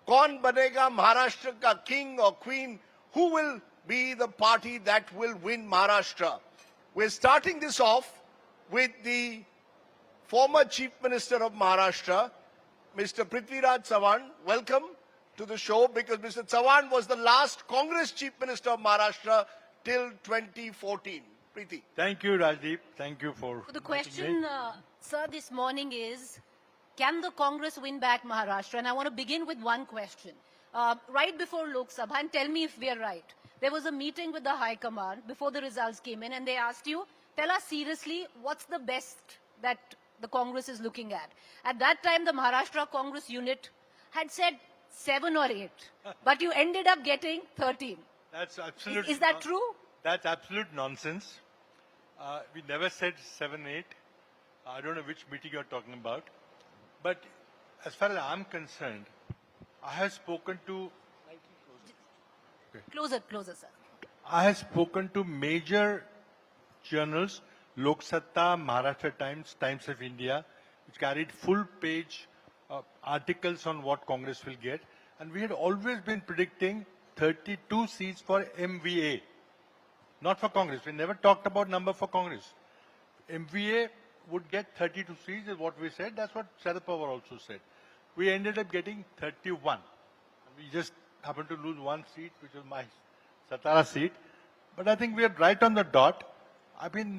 कौन बनेगा महाराष्ट्र का king or queen? Who will be the party that will win Maharashtra? We're starting this off with the former Chief Minister of Maharashtra, Mr. Prithviraj Chavan. Welcome to the show, because Mr. Chavan was the last Congress Chief Minister of Maharashtra till 2014. Preeti. Thank you, Rajdeep. Thank you for... So the question, sir, this morning is, can the Congress win back Maharashtra? And I want to begin with one question. Right before Lok Sabha, and tell me if we are right, there was a meeting with the High Command before the results came in, and they asked you, tell us seriously, what's the best that the Congress is looking at? At that time, the Maharashtra Congress unit had said 7 or 8, but you ended up getting 13. That's absolute... Is that true? That's absolute nonsense. We never said 7, 8. I don't know which meeting you're talking about. But as far as I'm concerned, I have spoken to... Closer, sir. I have spoken to major journals, Lok Satta, Maharashtra Times, Times of India, which carried full-page articles on what Congress will get. And we had always been predicting 32 seats for MVA, not for Congress. We never talked about number for Congress. MVA would get 32 seats is what we said. That's what Sharad Pawar also said. We ended up getting 31. We just happened to lose 1 seat, which was my Satara seat. But I think we are right on the dot. I mean,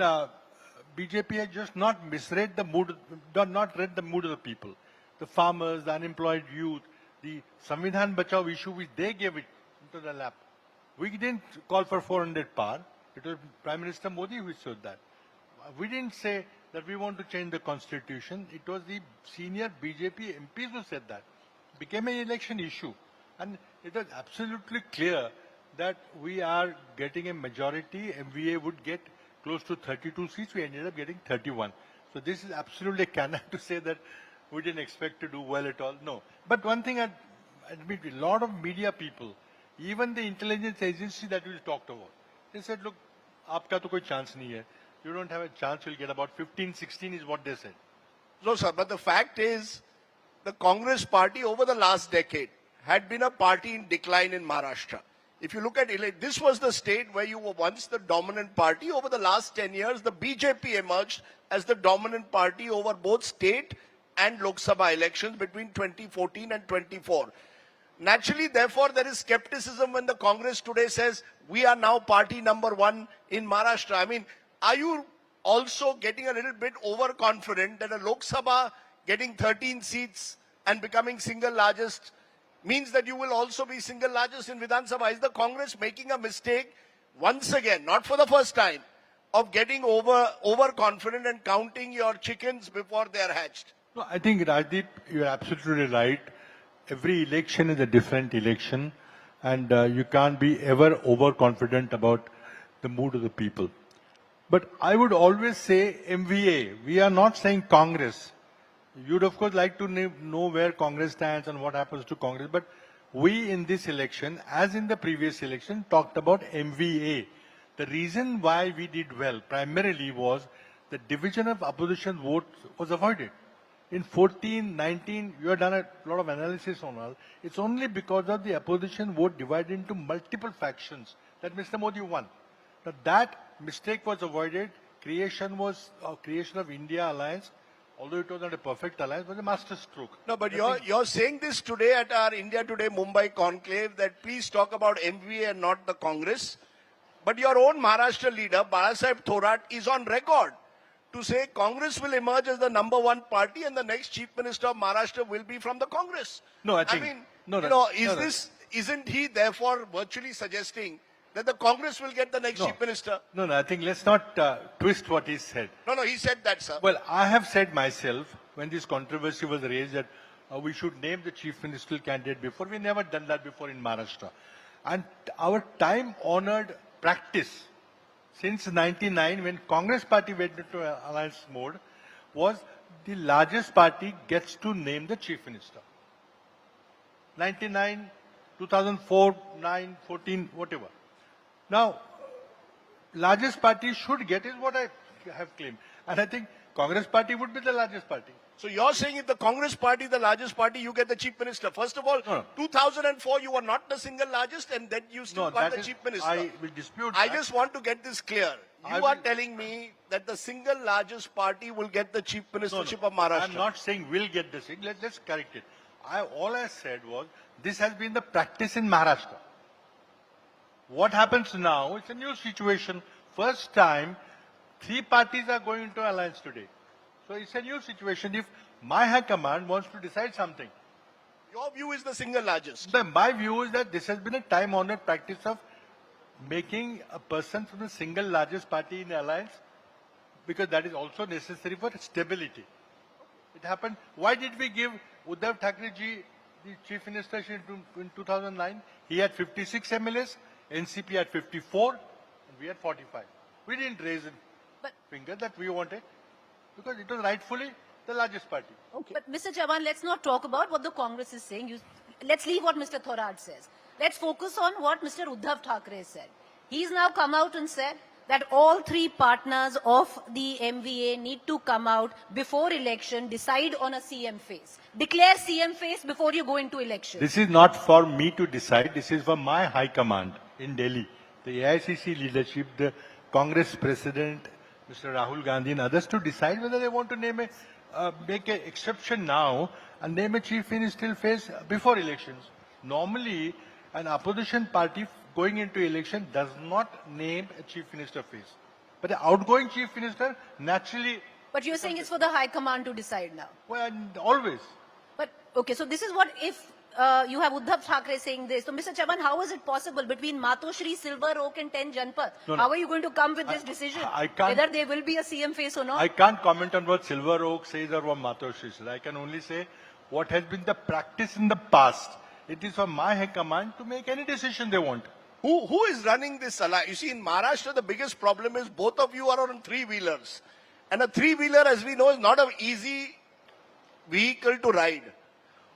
BJP has just not misread the mood, not read the mood of the people. The farmers, the unemployed youth, the Samvidhan Bachao issue, which they gave it into the lap. We didn't call for 400 par. It was Prime Minister Modi who said that. We didn't say that we want to change the constitution. It was the senior BJP MPs who said that. It became an election issue. And it was absolutely clear that we are getting a majority. MVA would get close to 32 seats. We ended up getting 31. So this is absolutely canon to say that we didn't expect to do well at all. No. But one thing I admit, a lot of media people, even the intelligence agency that we talked about, they said, look, aapka to koi chance nahi hai. You don't have a chance, you'll get about 15, 16 is what they said. No, sir, but the fact is, the Congress party over the last decade had been a party in decline in Maharashtra. If you look at it, this was the state where you were once the dominant party. Over the last 10 years, the BJP emerged as the dominant party over both state and Lok Sabha elections between 2014 and 24. Naturally, therefore, there is skepticism when the Congress today says, we are now party number 1 in Maharashtra. I mean, are you also getting a little bit overconfident that a Lok Sabha getting 13 seats and becoming single largest means that you will also be single largest in Vidhan Sabha? Is the Congress making a mistake once again, not for the first time, of getting overconfident and counting your chickens before they are hatched? No, I think, Rajdeep, you're absolutely right. Every election is a different election, and you can't be ever overconfident about the mood of the people. But I would always say MVA. We are not saying Congress. You'd of course like to know where Congress stands and what happens to Congress. But we in this election, as in the previous election, talked about MVA. The reason why we did well primarily was the division of opposition votes was avoided. In 14, 19, you have done a lot of analysis on all. It's only because of the opposition vote divided into multiple factions that Mr. Modi won. Now that mistake was avoided. Creation of India alliance, although it was not a perfect alliance, was a master stroke. No, but you're saying this today at our India Today Mumbai Conclave, that please talk about MVA and not the Congress. But your own Maharashtra leader, Balasaheb Thorat, is on record to say Congress will emerge as the number 1 party and the next Chief Minister of Maharashtra will be from the Congress. No, I think... Isn't he therefore virtually suggesting that the Congress will get the next Chief Minister? No, I think let's not twist what he said. No, he said that, sir. Well, I have said myself, when this controversy was raised, that we should name the Chief Ministerial candidate before. We never done that before in Maharashtra. And our time-honored practice since 99, when Congress party went into alliance mode, was the largest party gets to name the Chief Minister. 99, 2004, 9, 14, whatever. Now, largest party should get is what I have claimed. And I think Congress party would be the largest party. So you're saying if the Congress party, the largest party, you get the chief minister. First of all, No. 2004 you were not the single largest and then you still No, got that the is, chief minister. I will dispute I that. just want to get this clear. I You are will- telling me that the single largest party will get the chief ministership of I'm Maharashtra. not saying we'll get this. Let's correct it. All I said was this has been the practice in Maharashtra. What happens now? It's a new situation. First time, 3 parties are going into alliance today. So it's a new situation. If my high command wants to decide something, Your view is the single largest. my view is that this has been a time-honored practice of making a person from the single largest party in the alliance, because that is also necessary for stability. It happened. Why did we give Uddhav Thackeray ji the chief ministership in 2009? He had 56 MLAs, NCP had 54, and we had 45. We didn't raise a But, finger that we wanted, because it was rightfully the largest party. but Mr. Chavan, let's not talk about what the Congress is saying. Let's leave what Mr. Thorad says. Let's focus on what Mr. Uddhav Thackeray said. He's now come out and said that all 3 partners of the MVA need to come out before election, decide on a CM face. Declare CM face before you go into election. This is not for me to decide. This is for my high command in Delhi. The AICC leadership, the Congress president, Mr. Rahul Gandhi and others to decide whether they want to make an exception now and name a chief ministerial face before elections. Normally, an opposition party going into election does not name a chief minister face. But the outgoing chief minister naturally, But you're saying it's for the High Command to decide now. well, and always. But, okay, so this is what if you have Uddhav Thackeray saying this. So, Mr. Chavan, how is it possible between Matoshri, Silver Oak and 10 Janpath? No, no. How are you going to come with this decision? I can't- Whether there will be a CM face or not? I can't comment on what Silver Oak says or what Matoshri says. I can only say what has been the practice in the past. It is for my high command to make any decision they want. Who is running this alliance? You see, in Maharashtra, the biggest problem is both of you are on 3-wheelers. And a 3-wheeler, as we know, is not an easy vehicle to ride.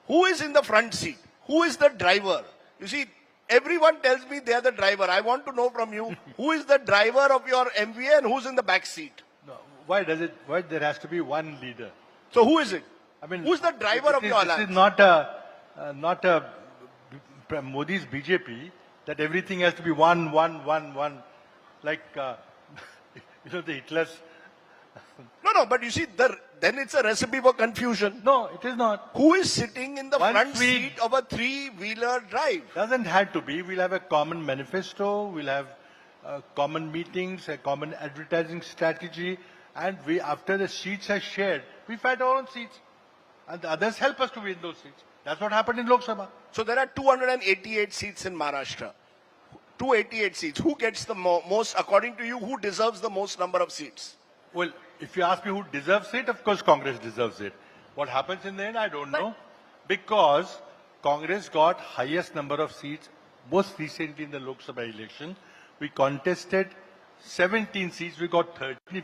Who is in the front seat? Who is the driver? You see, everyone tells me they are the driver. I want to know from you, who is the driver of your MVA and who's in the back seat? No, why there has to be one leader? So who is it? I mean, Who's the driver of your This alliance? is not a Modi's BJP that everything has to be one, like the Hitlers. No, but you see, then it's a recipe for confusion. No, it is not. Who is sitting in the Once front we- seat of a 3-wheeler drive? Doesn't have to be. We'll have a common manifesto. We'll have common meetings, a common advertising strategy, and after the seats are shared, we fight our own seats, and the others help us to win those seats. That's what happened in Lok Sabha. So there are 288 seats in Maharashtra. 288 seats. Who gets the most, according to you, who deserves the most number of seats? Well, if you ask me who deserves it, of course Congress deserves it. What happens in the end, I don't know. Because Congress got highest number of seats most recently in the Lok Sabha election. We contested 17 seats, we got 13.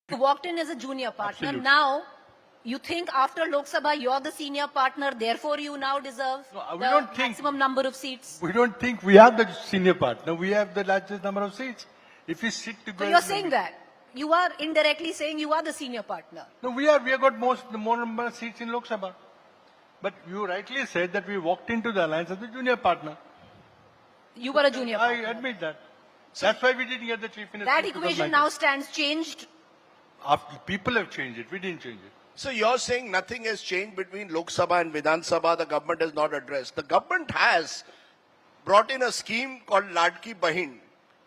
You walked in as a junior partner. Absolutely. Now, you think after Lok Sabha you're the senior partner, therefore you now deserve No, we the don't think- maximum number of seats. We don't think we are the senior partner. We have the largest number of seats. If we sit together... So you're saying that. You are indirectly saying you are the senior partner. No, we have got more number of seats in Lok Sabha. But you rightly said that we walked into the alliance as a junior partner. You were a junior I partner. admit that. That's why we didn't get the chief minister. That in equation 2019. now stands changed. After people have changed it, we didn't change it. So you're saying nothing has changed between Lok Sabha and Vidhan Sabha, the government has not addressed. The government has brought in a scheme called Ladki Bahin,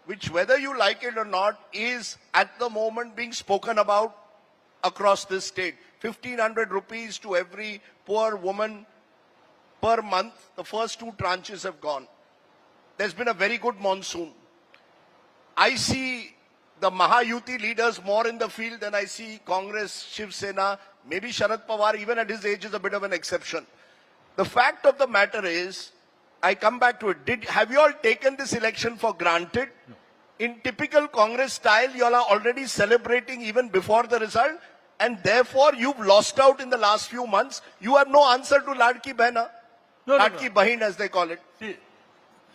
which whether you like it or not is at the moment being spoken about across this state. 1,500 rupees to every poor woman per month. The first 2 tranches have gone. There's been a very good monsoon. I see the Mahayuti leaders more in the field than I see Congress, Shiv Sena, maybe Sharad Pawar, even at his age, is a bit of an exception. The fact of the matter is, I come back to it. Have you all taken this election for granted? No. In typical Congress style, you all are already celebrating even before the result, and therefore you've lost out in the last few months. You have no answer to Ladki Behna, Ladki Bahin as they call it. See,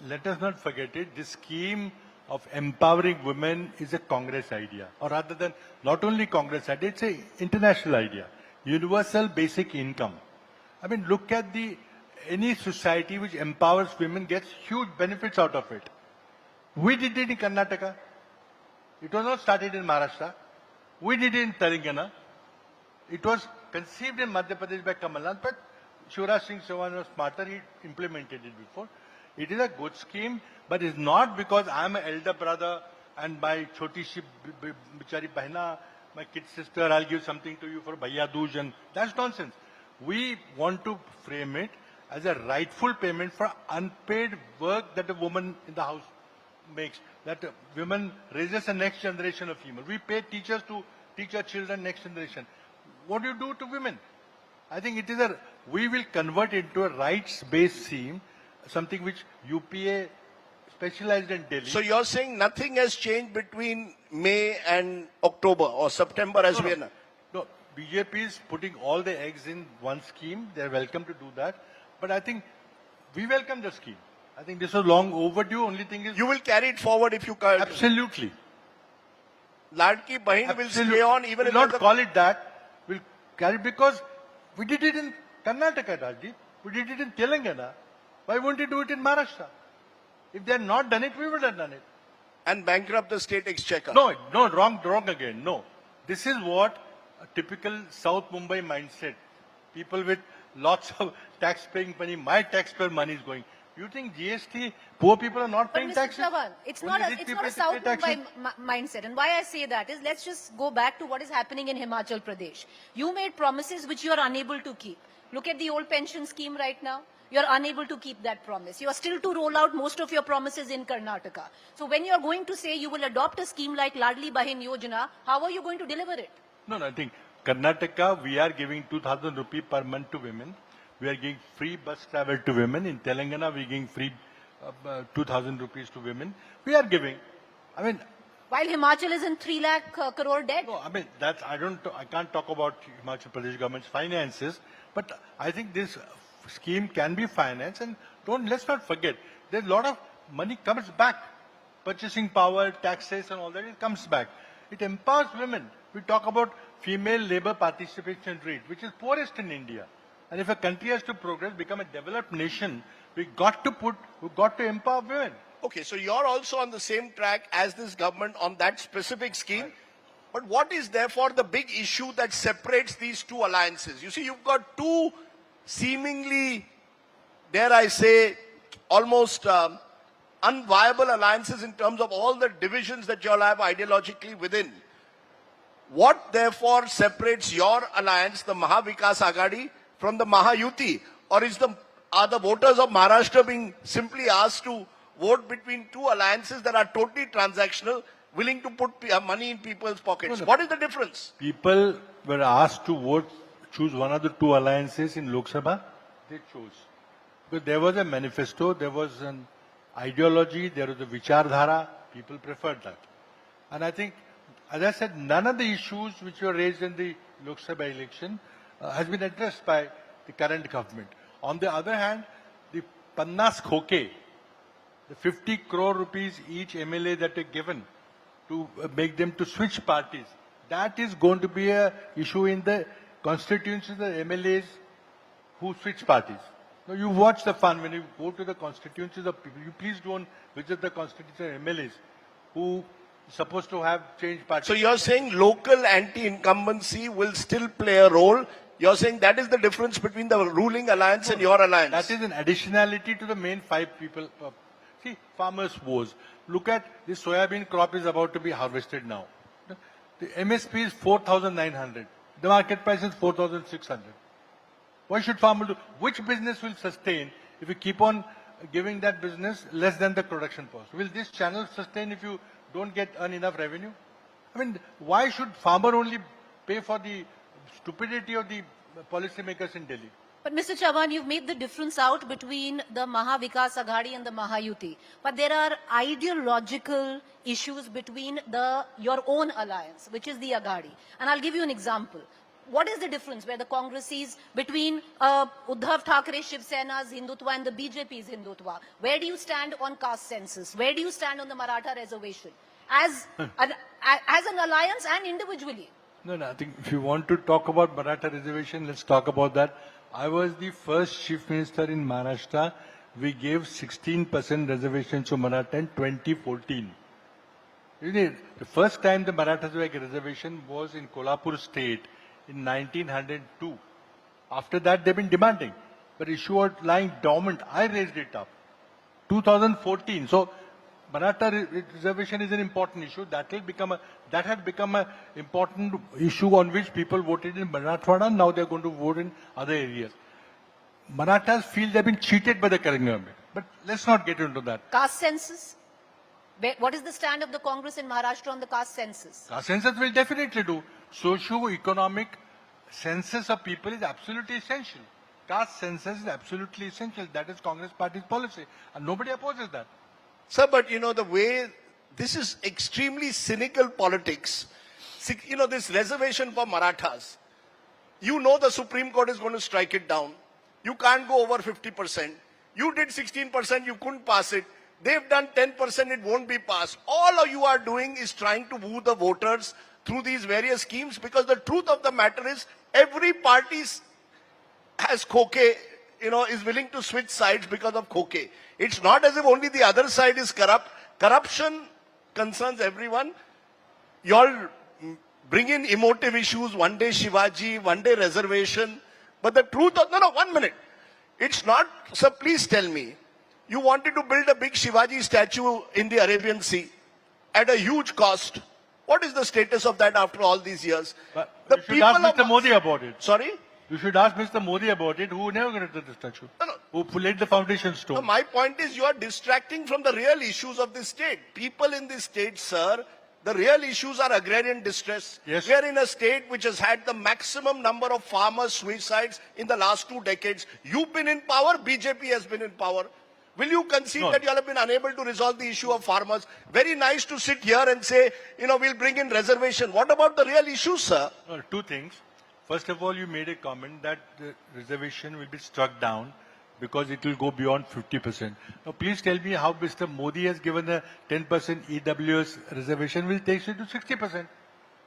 let us not forget it. This scheme of empowering women is a Congress idea, or rather than not only Congress idea, it's an international idea. Universal basic income. I mean, look at any society which empowers women gets huge benefits out of it. We did it in Karnataka. It was not started in Maharashtra. We did it in Telangana. It was conceived in Madhya Pradesh by Kamalnath, but Shivraj Singh Chauhan was smarter. He implemented it before. It is a good scheme, but it's not because I'm an elder brother and my choti shi bichari bahna, my kid sister, I'll give something to you for Bhaiya Dooj, and that's nonsense. We want to frame it as a rightful payment for unpaid work that a woman in the house makes, that a woman raises the next generation of female. We pay teachers to teach our children next generation. What do you do to women? I think it is we will convert it into a rights-based scheme, something which UPA specialized in Delhi. So you're saying nothing has changed between May and October or September as we are. No, BJP is putting all the eggs in one scheme. They're welcome to do that. But I think we welcome the scheme. I think this was long overdue. Only thing is... You will carry it forward if you can. Absolutely. Ladki Bahin will stay on even if... We'll not call it that. We'll carry it because we did it in Karnataka, Rajdeep. We did it in Telangana. Why won't we do it in Maharashtra? If they had not done it, we would have done it. And bankrupt the state exchequer. No, wrong again. No. This is what a typical South Mumbai mindset. People with lots of tax-paying money, my taxpayer money is going. You think GST, poor people are not paying taxes? Mr. Chavan, it's not a South Mumbai mindset. And why I say that is, let's just go back to what is happening in Himachal Pradesh. You made promises which you are unable to keep. Look at the old pension scheme right now. You are unable to keep that promise. You are still to roll out most of your promises in Karnataka. So when you are going to say you will adopt a scheme like Ladli Bahin Yojana, how are you going to deliver it? No, I think Karnataka, we are giving 2,000 rupees per month to women. We are giving free bus travel to women. In Telangana, we are giving free 2,000 rupees to women. We are giving. I mean... While Himachal is in 3 lakh crore debt? No, I mean, I can't talk about Himachal Pradesh government's finances, but I think this scheme can be financed, and let's not forget, there's a lot of money comes back. Purchasing power, taxes and all that, it comes back. It empowers women. We talk about female labor participation rate, which is poorest in India. And if a country has to progress, become a developed nation, we've got to empower women. Okay, so you're also on the same track as this government on that specific scheme. Right. But what is therefore the big issue that separates these two alliances? You see, you've got two seemingly, dare I say, almost unviable alliances in terms of all the divisions that you all have ideologically within. What therefore separates your alliance, the Mahavikas Aghadi, from the Mahayuti? Or are the voters of Maharashtra being simply asked to vote between two alliances that are totally transactional, willing to put money in people's pockets? What is the difference? People were asked to choose one of the two alliances in Lok Sabha. They chose. Because there was a manifesto, there was an ideology, there was a vichardhara. People preferred that. And I think, as I said, none of the issues which were raised in the Lok Sabha election has been addressed by the current government. On the other hand, the Pannas Khoke, the 50 crore rupees each MLA that are given to make them to switch parties, that is going to be an issue in the constituencies, the MLAs who switch parties. Now you watch the fun when you go to the constituencies of people. You please don't visit the constituencies of MLAs who are supposed to have changed parties. So you're saying local anti-incumbency will still play a role. You're saying that is the difference between the ruling alliance and your alliance. That is an additionality to the main 5 people. See, farmers' woes. Look at this soybean crop is about to be harvested now. The MSP is 4,900. The market price is 4,600. What should farmers do? Which business will sustain if you keep on giving that business less than the production cost? Will this channel sustain if you don't earn enough revenue? I mean, why should farmer only pay for the stupidity of the policymakers in Delhi? But Mr. Chavan, you've made the difference out between the Maha Vikas Aghadi and the Mahayuti. But there are ideological issues between your own alliance, which is the Aghadi. And I'll give you an example. What is the difference where the Congress sees between Uddhav Thackeray Shiv Sena's Hindutva and the BJP's Hindutva? Where do you stand on caste census? Where do you stand on the Maratha reservation? As an alliance and individually? No, I think if you want to talk about Maratha reservation, let's talk about that. I was the first chief minister in Maharashtra. We gave 16% reservation to Maratha in 2014. The first time the Marathas were a reservation was in Kolhapur state in 1902. After that, they've been demanding. But issue was lying dormant. I raised it up. 2014. So, Maratha reservation is an important issue. That has become an important issue on which people voted in Marathwada. Now they're going to vote in other areas. Marathas feel they've been cheated by the current government. But let's not get into that. Caste census? What is the stand of the Congress in Maharashtra on the caste census? Caste census will definitely do. Socio-economic census of people is absolutely essential. Caste census is absolutely essential. That is Congress party's policy. And nobody opposes that. Sir, but the way, this is extremely cynical politics. This reservation for Marathas, the Supreme Court is going to strike it down. You can't go over 50%. You did 16%, you couldn't pass it. They've done 10%, it won't be passed. All you are doing is trying to woo the voters through these various schemes, because the truth of the matter is every party has cocaine, is willing to switch sides because of cocaine. It's not as if only the other side is corrupt. Corruption concerns everyone. You all bring in emotive issues, one day Shivaji, one day reservation. But the truth of, 1 minute. It's not, sir, please tell me. You wanted to build a big Shivaji statue in the Arabian Sea at a huge cost. What is the status of that after all these years? But you should ask Mr. Modi about it. Sorry? You should ask Mr. Modi about it, who never created the statue. Who laid the foundation stone. No, my point is you are distracting from the real issues of this state. People in this state, sir, the real issues are agrarian distress. Yes. We are in a state which has had the maximum number of farmer suicides in the last 2 decades. You've been in power, BJP has been in power. Will you concede that you all have been unable to resolve the issue of farmers? Very nice to sit here and say, we'll bring in reservation. What about the real issues, sir? Well, 2 things. First of all, you made a comment that the reservation will be struck down because it will go beyond 50%. Now, please tell me how Mr. Modi has given a 10% EWS reservation, will take it to 60%.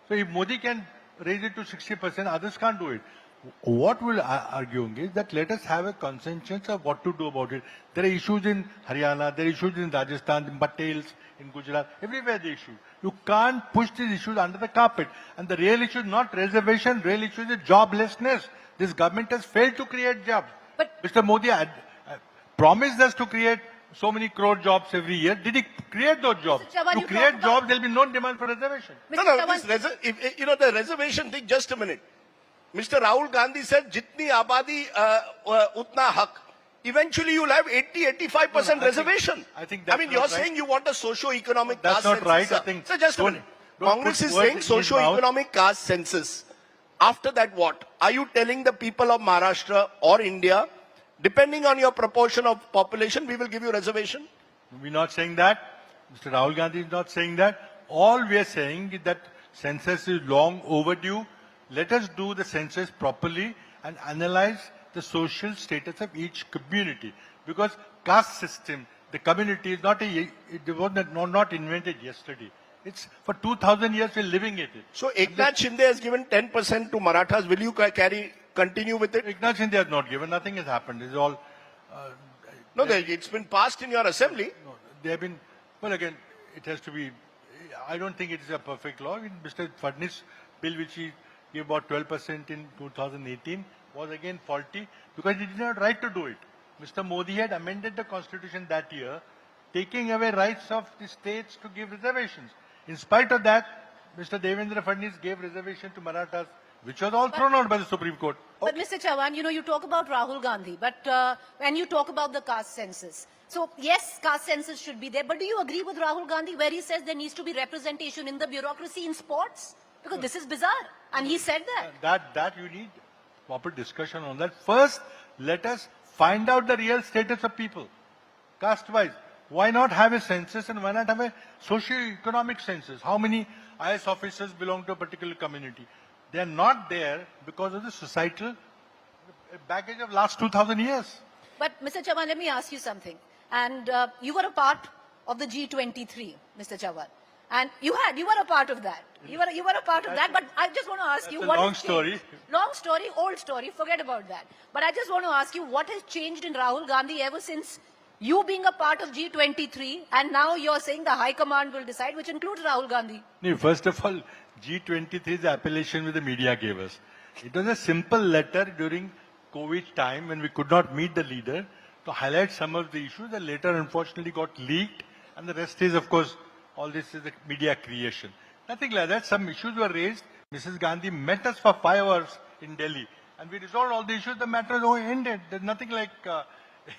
So if Modi can raise it to 60%, others can't do it. What we're arguing is that let us have a consensus of what to do about it. There are issues in Haryana, there are issues in Rajasthan, in Patels, in Gujarat, everywhere the issue. You can't push these issues under the carpet. And the real issue is not reservation, real issue is joblessness. This government has failed to create jobs. But Mr. Modi had promised us to create so many crore jobs every year. Did he create those jobs? Chavan, To you create talk jobs, there will be no demand for reservation. Mr. No, Chavan, the reservation thing, just a minute. Mr. Rahul Gandhi said, jitni abadi utna hak. Eventually you'll have 80-85% reservation. I think that's you're not saying you want a socio-economic That's caste not census. right. Sir. I think So just a don't- minute. don't Congress put is words saying in his mouth. socio-economic caste census. After that, what? Are you telling the people of Maharashtra or India, depending on your proportion of population, we will give you reservation? We're not saying that. Mr. Rahul Gandhi is not saying that. All we are saying is that census is long overdue. Let us do the census properly and analyze the social status of each community. Because caste system, the community is not it was not invented yesterday. It's for 2,000 years we're living it. So Eknath Shinde has given 10% to Marathas. Will you continue with it? Eknath Shinde has not given. Nothing has happened. It's all. No, it's been passed in your assembly. No, they have been. Well, again, it has to be. I don't think it is a perfect law. Mr. Fadnis bill, which he gave about 12% in 2018, was again faulty because he did not right to do it. Mr. Modi had amended the constitution that year, taking away rights of the states to give reservations. In spite of that, Mr. Devendra Fadnis gave reservation to Marathas which was all thrown out by the Supreme Court. But Mr. Chavan, you talk about Rahul Gandhi, but when you talk about the caste census, so yes, caste census should be there, but do you agree with Rahul Gandhi where he says there needs to be representation in the bureaucracy in sports? Because this is bizarre, and he said that. That you need proper discussion on that. First, let us find out the real status of people, caste-wise. Why not have a census and why not have a socio-economic census? How many IS officers belong to a particular community? They are not there because of the societal baggage of last 2,000 years. But Mr. Chavan, let me ask you something. And you were a part of the G23, Mr. Chavan. And you were a part of that. You were a part of that. But I just want to ask you, a what long has story. changed? Long story, old story. Forget about that. But I just want to ask you, what has changed in Rahul Gandhi ever since you being a part of G23, and now you're saying the High Command will decide, which includes Rahul Gandhi? No, first of all, G23 is the appellation which the media gave us. It was a simple letter during COVID time when we could not meet the leader to highlight some of the issues that later unfortunately got leaked, and the rest is, of course, all this is the media creation. Nothing like that. Some issues were raised. Mrs. Gandhi met us for 5 hours in Delhi, and we resolved all the issues. The matter is ended. There's nothing like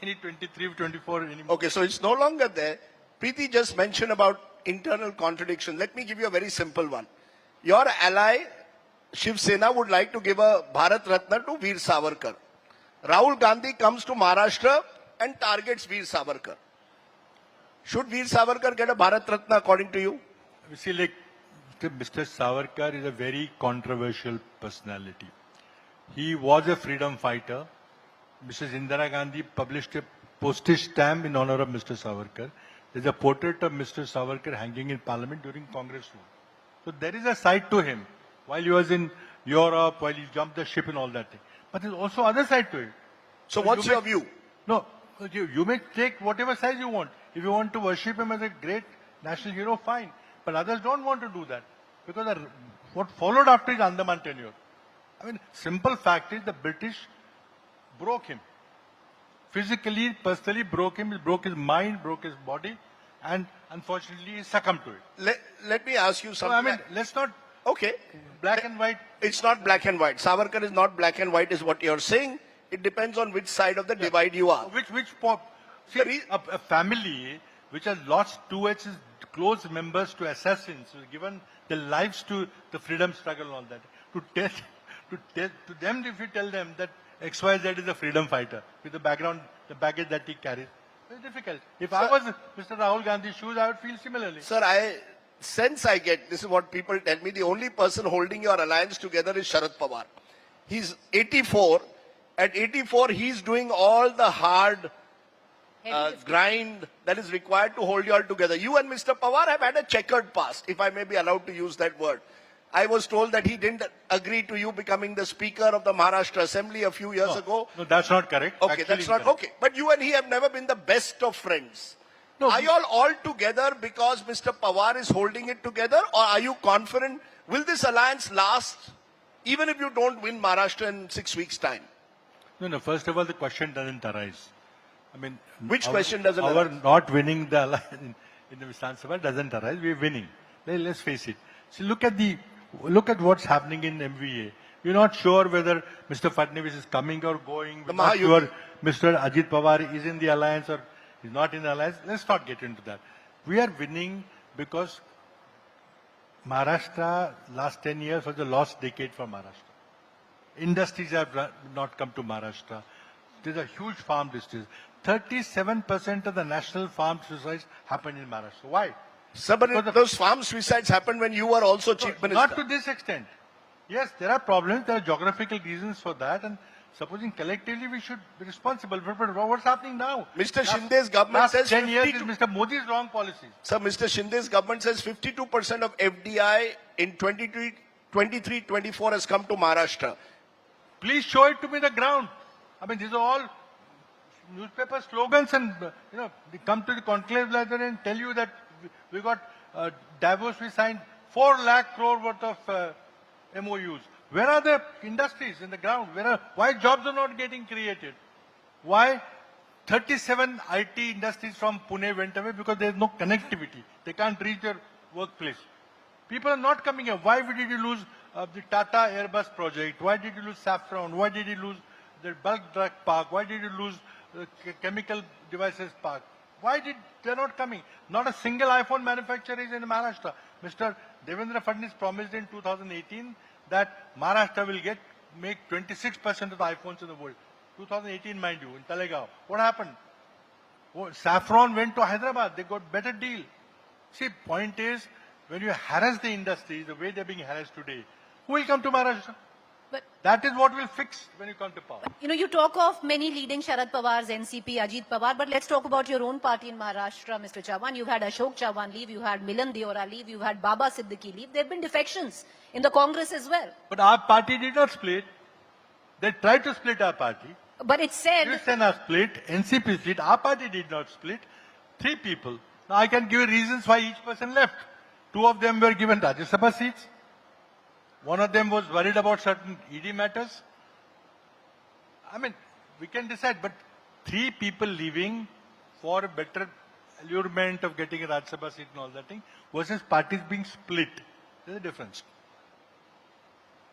any 23, 24 anymore. Okay, so it's no longer there. Preeti just mentioned about internal contradiction. Let me give you a very simple one. Your ally, Shiv Sena, would like to give a Bharat Ratna to Veer Savarkar. Rahul Gandhi comes to Maharashtra and targets Veer Savarkar. Should Veer Savarkar get a Bharat Ratna according to you? You see, like, Mr. Savarkar is a very controversial personality. He was a freedom fighter. Mrs. Indira Gandhi published a postage stamp in honor of Mr. Savarkar. There's a portrait of Mr. Savarkar hanging in Parliament during Congress rule. So there is a side to him. While he was in Europe, while he jumped the ship and all that thing. But there's also other side to it. So what's your view? No, you may take whatever size you want. If you want to worship him as a great national hero, fine. But others don't want to do that. Because what followed after his Andaman tenure. I mean, simple fact is the British broke him. Physically, personally broke him. He broke his mind, broke his body. And unfortunately, he succumbed to it. Let me ask you So, something. I mean, let's not Okay. black and white. It's not black and white. Savarkar is not black and white is what you're saying. It depends on which side of the divide you are. See, a family which has lost 2 its close members to assassins, given their lives to the freedom struggle and all that. To them, if you tell them that XYZ is a freedom fighter with the background, the baggage that he carries, it's difficult. If I was Mr. Rahul Gandhi's shoes, I would feel similarly. Sir, I get, this is what people tell me, the only person holding your alliance together is Sharad Pawar. He's 84. At 84, he's doing all the hard grind that is required to hold you all together. You and Mr. Pawar have had a checkered past, if I may be allowed to use that word. I was told that he didn't agree to you becoming the Speaker of the Maharashtra Assembly a few years ago. No, that's not correct. Okay, Actually that's not incorrect. okay. But you and he have never been the best of friends. No, Are you all together because Mr. Pawar is holding it together, or are you confident? Will this alliance last even if you don't win Maharashtra in 6 weeks' time? No. First of all, the question doesn't arise. I mean, Which question doesn't our arise? not winning the alliance in the Vidhan Sabha doesn't arise. We're winning. Let's face it. See, look at what's happening in MVA. We're not sure whether Mr. Fadnavis is coming or going. We're not sure Mr. Ajit Pawar is in the alliance or is not in the alliance. Let's not get into that. We are winning because Maharashtra, last 10 years was a lost decade for Maharashtra. Industries have not come to Maharashtra. There's a huge farm district. 37% of the national farm suicides happened in Maharashtra. Why? Sir, but those farm suicides happened when you were also Chief Minister. Not to this extent. Yes, there are problems. There are geographical reasons for that. And supposing collectively we should be responsible. But what's happening now? Mr. Shinde's government says 10 years is Mr. Modi's wrong policies. Sir, Mr. Shinde's government says 52% of FDI in 23-24 has come to Maharashtra. Please show it to me on the ground. I mean, these are all newspaper slogans and, they come to the conclave letter and tell you that we got Davos, we signed 4 lakh crore worth of MOUs. Where are the industries in the ground? Why jobs are not getting created? Why 37 IT industries from Pune went away? Because there is no connectivity. They can't reach their workplace. People are not coming here. Why did you lose the Tata Airbus project? Why did you lose Saffron? Why did you lose the bulk drug park? Why did you lose the chemical devices park? Why did they're not coming? Not a single iPhone manufacturer is in Maharashtra. Mr. Devendra Fadnavis promised in 2018 that Maharashtra will make 26% of the iPhones in the world. 2018, mind you, in Talegaon. What happened? Oh, Saffron went to Hyderabad. They got better deal. See, point is, when you harass the industry the way they're being harassed today, who will come to Maharashtra? But That is what will fix when you come to power. you talk of many leading Sharad Pawar's NCP, Ajit Pawar, but let's talk about your own party in Maharashtra, Mr. Chavan. You've had Ashok Chavan leave, you had Milan Deora leave, you had Baba Siddiqui leave. There have been defections in the Congress as well. But our party did not split. They tried to split our party. But it said... Shiv split, NCP split, our party did not split. 3 people. Now I can give reasons why each person left. 2 of them were given Rajya Sabha seats. 1 of them was worried about certain ED matters. I mean, we can decide, but 3 people leaving for a better allurement of getting a Rajya Sabha seat and all that thing versus parties being split. There's a difference.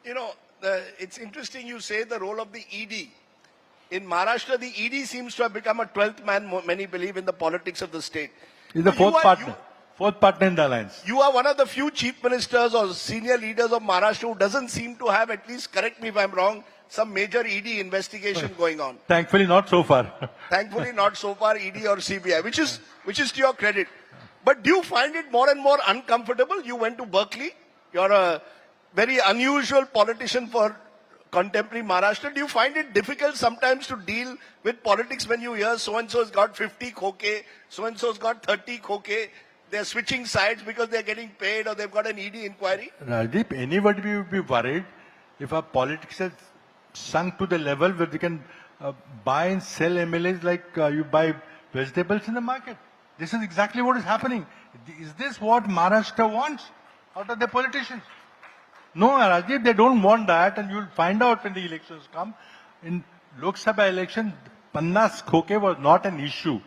It's interesting you say the role of the ED. In Maharashtra, the ED seems to have become a 12th man, many believe, in the politics of the state. He's the fourth partner. Fourth partner in the alliance. You are one of the few chief ministers or senior leaders of Maharashtra who doesn't seem to have, at least correct me if I'm wrong, some major ED investigation going on. Thankfully not so far. Thankfully not so far ED or CBI, which is to your credit. But do you find it more and more uncomfortable? You went to Berkeley. You're a very unusual politician for contemporary Maharashtra. Do you find it difficult sometimes to deal with politics when you hear so-and-so's got 50 khoke, so-and-so's got 30 khoke? They're switching sides because they're getting paid or they've got an ED inquiry? Rajdeep, anybody would be worried if our politics has sunk to the level where we can buy and sell MLAs like you buy vegetables in the market. This is exactly what is happening. Is this what Maharashtra wants out of the politicians? No, Rajdeep, they don't want that, and you'll find out when the elections come. In Lok Sabha election, 50 khoke was not an issue.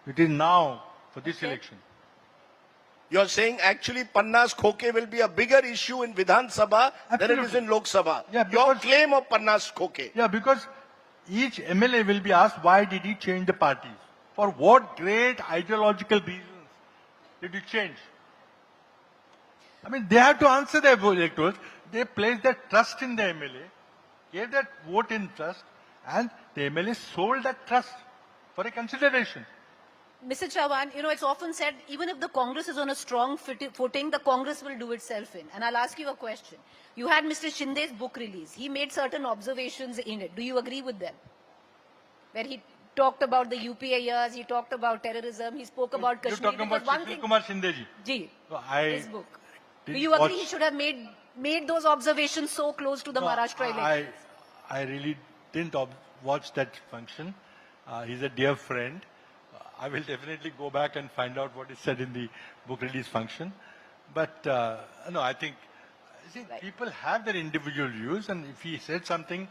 It is now for this election. You're saying actually 50 khoke will be a bigger issue in Vidhan Sabha than it is in Lok Sabha. Yeah, your claim of 50 khoke. Yeah, because each MLA will be asked, why did he change the parties? For what great ideological reasons did he change? I mean, they have to answer their electors. They placed their trust in the MLA, gave that vote in trust, and the MLA sold that trust for a consideration. Mr. Chavan, it's often said, even if the Congress is on a strong footing, the Congress will do itself in. And I'll ask you a question. You had Mr. Shinde's book release. He made certain observations in it. Do you agree with them? Where he talked about the UPA years, he talked about terrorism, he spoke about Kashmir. You're talking about Kumar Shinde ji? Ji, So his book. Do you agree he should have made those observations so close to the Maharashtra elections? I really didn't watch that function. He's a dear friend. I will definitely go back and find out what is said in the book release function. But no, I think people have their individual views, and if he said something,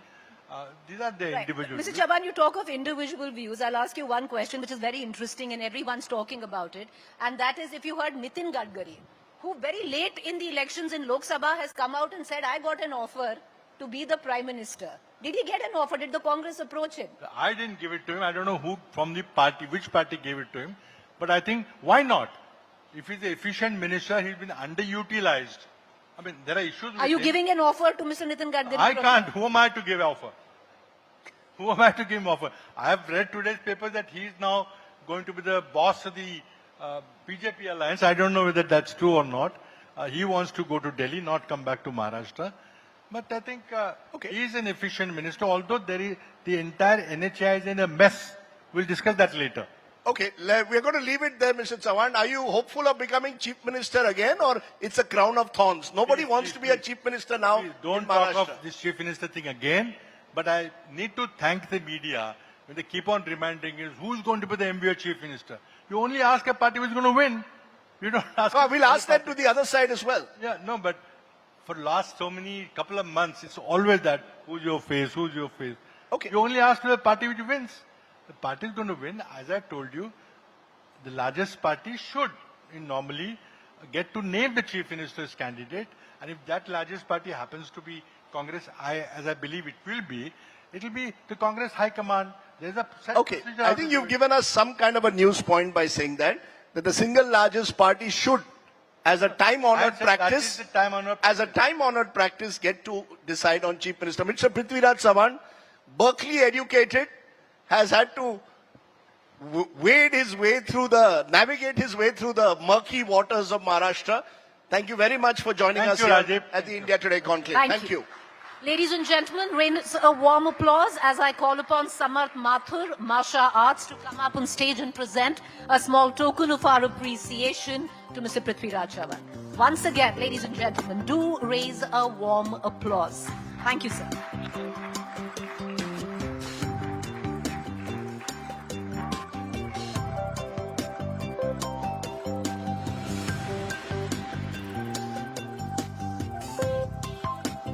these are their individual views. Mr. Chavan, you talk of individual views. I'll ask you one question which is very interesting and everyone's talking about it. And that is, if you heard Nitin Gadkari, who very late in the elections in Lok Sabha has come out and said, I got an offer to be the Prime Minister. Did he get an offer? Did the Congress approach him? I didn't give it to him. I don't know who from the party, which party gave it to him. But I think, why not? If he's an efficient minister, he's been underutilized. I mean, there are issues with Are you him. giving an offer to Mr. Nitin Gadkari? I can't. Who am I to give offer? Who am I to give him offer? I have read today's paper that he is now going to be the boss of the BJP alliance. I don't know whether that's true or not. He wants to go to Delhi, not come back to Maharashtra. But I think he is an efficient minister, although the entire NHI is in a mess. We'll discuss that later. Okay, we're going to leave it there, Mr. Chavan. Are you hopeful of becoming chief minister again, or it's a crown of thorns? Nobody wants to be a chief minister now. Please don't talk of this chief minister thing again. But I need to thank the media when they keep on reminding us who's going to be the MBO chief minister. You only ask a party who's going to win. You don't ask. We'll ask that to the other side as well. Yeah, no, but for last couple of months, it's always that who's your face, who's your face. Okay. You only ask to the party which wins. The party is going to win. As I told you, the largest party should normally get to name the chief minister's candidate. And if that largest party happens to be Congress, as I believe it will be the Congress High Command. There's a set Okay, procedure I how think to you've do it. given us some kind of a news point by saying that the single largest party should, as a I time-honored said that practice, is the time-honored as a time-honored practice, get to decide on chief minister. Mr. Prithviraj Chavan, Berkeley educated, has had to navigate his way through the murky waters of Maharashtra. Thank you very much for joining Thank us you, here Rajiv. at the India Today Conclave. Thank you. Ladies and gentlemen, raise a warm applause as I call upon Samarth Mathur, Masha Arts, to come up on stage and present a small token of our appreciation to Mr. Prithviraj Chavan. Once again, ladies and gentlemen, do raise a warm applause. Thank you, sir.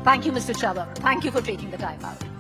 Thank you, Mr. Chavan. Thank you for taking the time out.